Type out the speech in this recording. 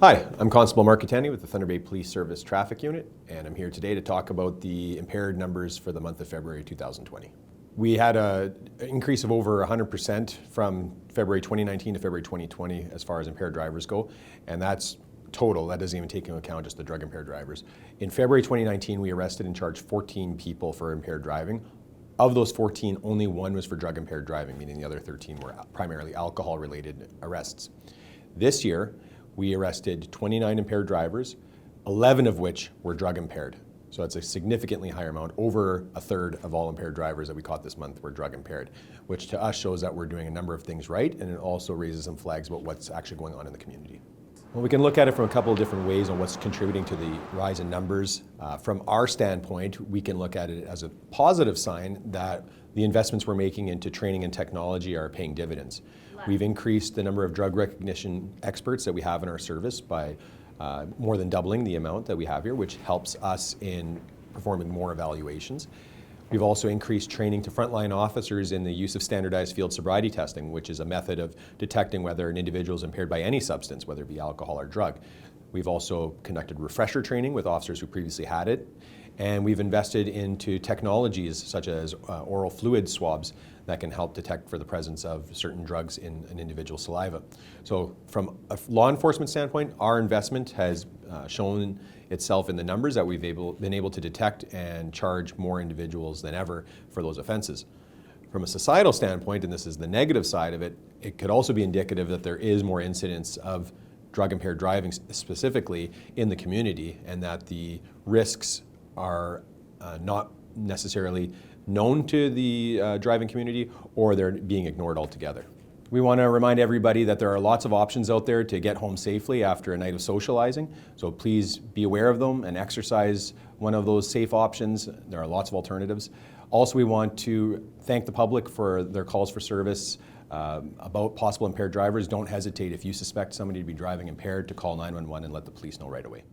Hi, I'm Constable Mark Cattani with the Thunder Bay Police Service Traffic Unit, and I'm here today to talk about the impaired numbers for the month of February 2020. We had an increase of over 100% from February 2019 to February 2020 as far as impaired drivers go, and that's total. That doesn't even take into account just the drug impaired drivers. In February 2019, we arrested and charged 14 people for impaired driving. Of those 14, only one was for drug impaired driving, meaning the other 13 were primarily alcohol related arrests. This year, we arrested 29 impaired drivers, 11 of which were drug impaired. So that's a significantly higher amount. Over a third of all impaired drivers that we caught this month were drug impaired, which to us shows that we're doing a number of things right, and it also raises some flags about what's actually going on in the community. Well, we can look at it from a couple of different ways on what's contributing to the rise in numbers. From our standpoint, we can look at it as a positive sign that the investments we're making into training and technology are paying dividends. We've increased the number of drug recognition experts that we have in our service by more than doubling the amount that we have here, which helps us in performing more evaluations. We've also increased training to frontline officers in the use of standardized field sobriety testing, which is a method of detecting whether an individual is impaired by any substance, whether it be alcohol or drug. We've also conducted refresher training with officers who previously had it, and we've invested into technologies such as oral fluid swabs that can help detect for the presence of certain drugs in an individual's saliva. So from a law enforcement standpoint, our investment has shown itself in the numbers that we've been able to detect and charge more individuals than ever for those offenses. From a societal standpoint, and this is the negative side of it, it could also be indicative that there is more incidents of drug impaired driving specifically in the community, and that the risks are not necessarily known to the driving community, or they're being ignored altogether. We want to remind everybody that there are lots of options out there to get home safely after a night of socializing, so please be aware of them and exercise one of those safe options. There are lots of alternatives. Also, we want to thank the public for their calls for service about possible impaired drivers. Don't hesitate if you suspect somebody to be driving impaired to call 911 and let the police know right away.